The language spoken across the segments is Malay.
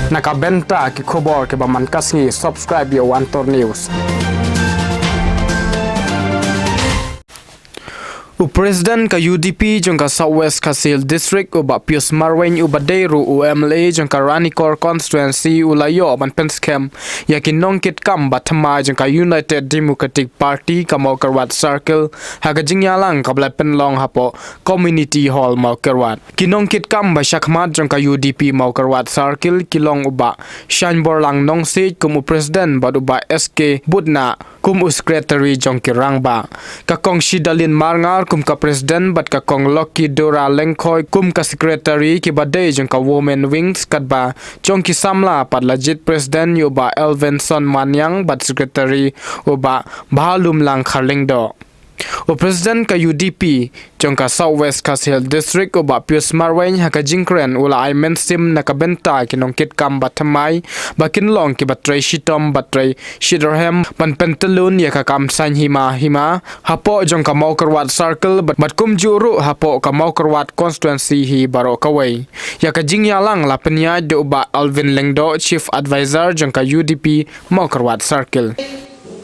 Nakabenta ki khobor ke baman kasngi subscribe yo Antor News. President ka UDP jangka Southwest Kasil District uba Pius Marwen uba Deiru UMLA jangka Ranikor Constituency ulayo ban penskem yakin nongkit kam batama jangka United Democratic Party ka Maukarwat Circle haga jingyalang kabla penlong hapo Community Hall Maukarwat kinongkit kam ba syakmat jangka UDP Maukarwat Circle kilong uba Shanbor lang nongsi kumu President bad uba SK Budna kum secretary jongki rangba kakong Shidalin Marngar kum ka president bat kakong Loki Dora Lengkhoy kum ka secretary ki badai jongka women wings katba jongki samla pat legit president yoba Elvinson Manyang bat secretary oba Bhalum lang Kharlingdo o president ka UDP jongka Southwest Kasil District oba Pius Marwen haka jingkren ula ay mensim nakabenta kinongkit kam batamay bakin long ki batray shitom batray shiderham pan pentelun ya ka kam san hima hapo jongka Maukarwat Circle bat kum juru hapo ka Maukarwat Constituency hi baro kawai ya ka jingyalang la penya de uba Alvin Lengdo Chief Advisor jongka UDP Maukarwat Circle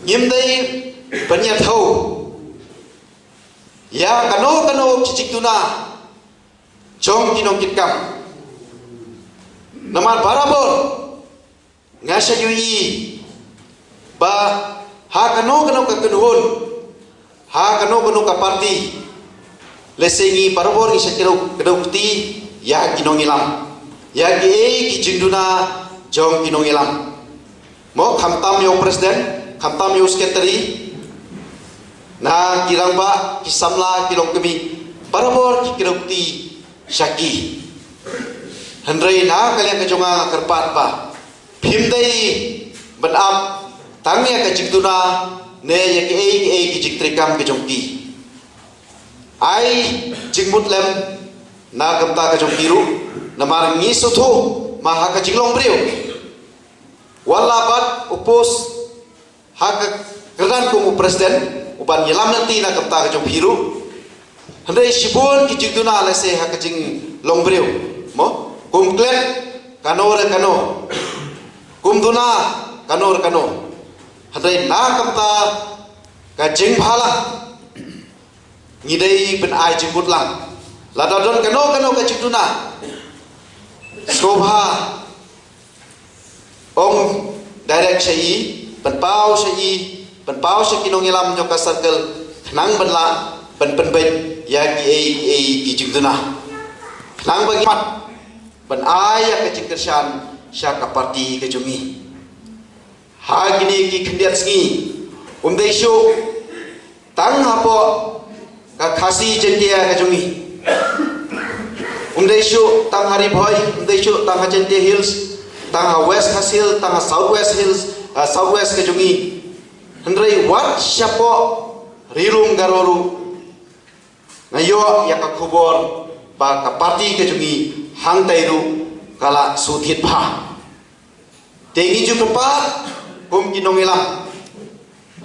yimdai penya thau ya kano cicik tuna jong kinongkit kam namar barabor ngasa yui ba ha kano ka kenuhun ha kano ka parti lesengi barabor isa kedukti ya kinongilam ya ki jingduna jong kinongilam mo khamtam yo president khamtam yo secretary na kirang ba kisamla kilong kami barabor kikirukti syaki hendrai na kalian kejonga kerpat ba phimdai banap tangya ka jigduna ne ya ki jigtrikam kejongki ai jingmut lem na gamta ka jongkiru namar ngisuthu maha ka jinglong breu wala bat upos hak keran kumu presiden uban yelam nanti na kapta ka jong hiru handai sibun ki jigduna lese ha ka jing longbreu mo kumklet kano kumduna kano handai na kapta ka jing phala ngidai ben ai jingbut lang ladadon kano ka jigduna sobha ong direct syai penpau syai penpau sekinong ilam nyoka circle nang benla penpen ya ki jingduna nang bagi mat ben aya ke jingkersan syaka parti ke jumi ha gini ki khendiat sngi umdeshu tang hapo ka khasi jentia ke jumi umdeshu tang hari boy umdeshu tang jentia hills tang west hasil tang southwest hills southwest ke jumi hendrai wat syapo rilum garoru ngayo ya ka khobor ba ka parti ke jungi hang tairu kala suthit pha tengi ju kepa kum kinongilam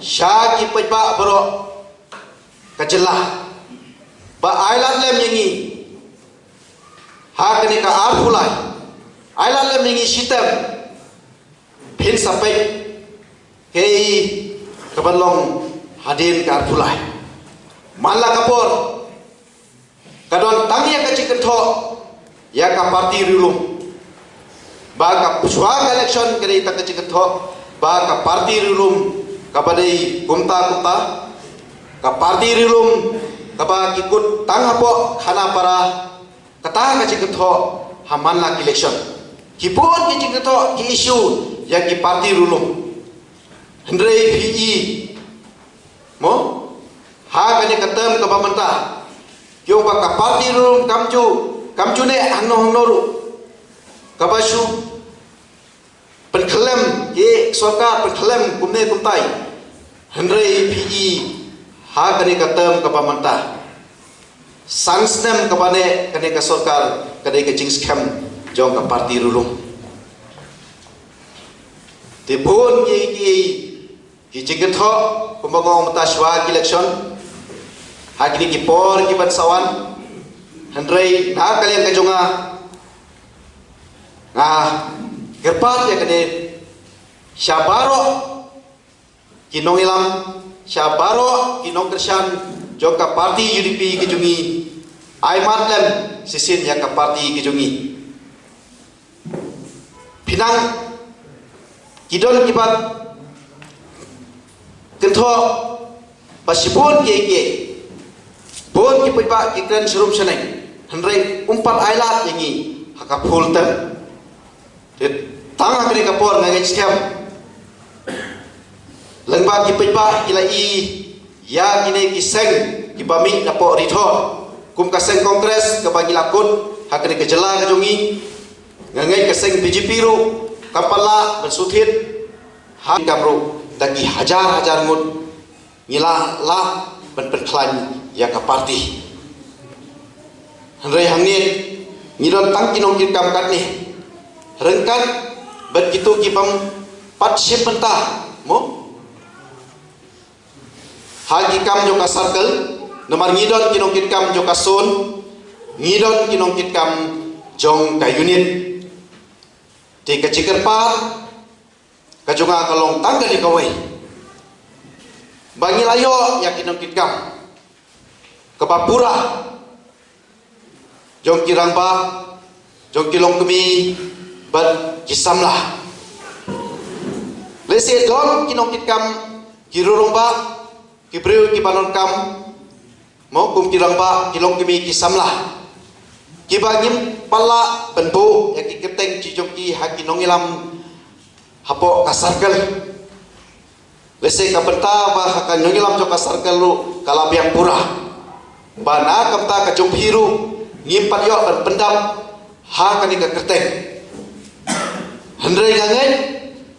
sya ki pajba bro kajelah ba ailan lem yengi ha kene ka arfulai ailan lem yengi sitam phin sapai kei kabalong hadir ke arfulai mala kapor kadon tangya ka ciketho ya ka parti rilum ba ka puswa election kare ta ka ciketho ba ka parti rilum ka badai gumta ka parti rilum ka ba kikut tang hapo khana para kata ka ciketho haman la election kipon ki ciketho ki issue ya ki parti rilum hendrai PE mo ha kane katam ka bamanta kyo ba ka party room kamju ne hanno ru kabasu penklem ye sarkar penklem kumne kumtai hendrai PE ha kane katam ka bamanta sangsnem ka bane kane ka sarkar kane ka jing scam jong ka party room tepon ki jinggetho kumbagong mataswa election hakini ki por ki bansawan hendrai na kalian kajonga gerpat ya kene syabaro kinong ilam syabaro kinong kersan joka parti UDP kejungi aimat lem sisin ya ka parti kejungi pinang kidon kibat kentho pasibun ye bon ki pa ki kren serum seneng henry umpat ailat yangi hakapul tem tanga kene kapor ngai scam lengba ki pa ila i ya kini kiseng ki bami napo rithor kum kaseng kongres ke bagi lakut hakene kejela kejungi ngai kaseng BJP ru kapala bersuthit ha kamru dagi hajar mut ngila la ben ya ka parti henry hangin ngidon tang kinong kirkam kat ni rengkat begitu kipam patship mentah mo hagi kam joka circle nomor ngidon kinong kirkam joka son ngidon kinong kirkam jong ka unit ti ka cikerpat ka jonga kalong tangga di kawai bangi layo ya kinong kirkam Kepapura jong kirang ba jong kilong kemi bat kisamlah lese don kinong kitkam kirurong ba kibreu kibanon kam mau kum kirang ba kilong kemi kisamlah kibagim pala benbo ya kiketeng cijong ki hakinong ilam hapo kasarkel lese kapenta ba hakanong ilam jo kasarkel lu kalabiang pura bana kamta ka jompiru ngimpat yo dan pendam ha kani ka kerteng hendrai ngangai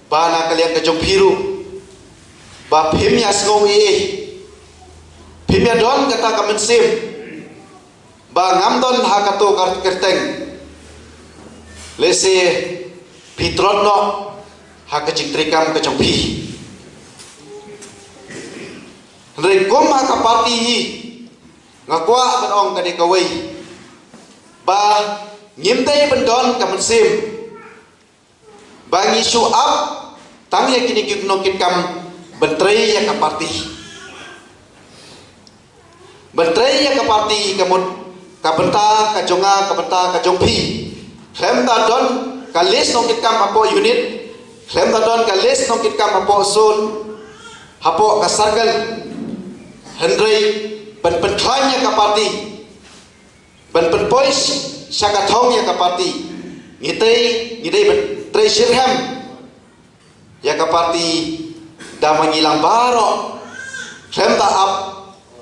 bana kalian ka jompiru ba phimya sngong phimya don kata ka mensim ba ngamdon ha ka to kerteng lese pitron no ha ka ciktrikam ka jompi hendrai kom ha ka parti hi ngakwa benong kadi kawai ba ngimtai bendon ka mensim bangi show up tangya kini kinokit kam bentrei ya ka parti kamut ka benta ka jonga ka benta ka jongpi klem da don ka list nokit kam apo unit klem da don ka list nokit kam apo zone apo ka circle hendrei ban pentlanya ka parti ban penpois syakathong ya ka parti ngidei ban treasirham ya ka parti da mangilang baro klem da up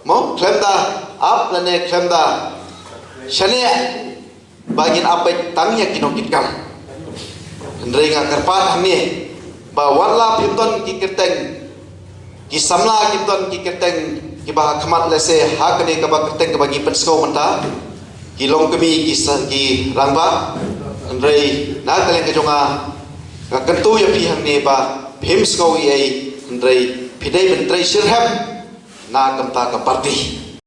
mo klem da up lane klem da shane bagin apet tangnya kinokit kam hendrei nga karpat ni ba wala pimton kikirteng kisamla kimton kikirteng kiba khamat lese ha kene kaba kerteng bagi pensko menta kilong kemi ki rangba andrei na kalen ke jonga ngakentu ya pihang ne ba phim sko ai andrei phidei bentrei sirham na kamta ka parti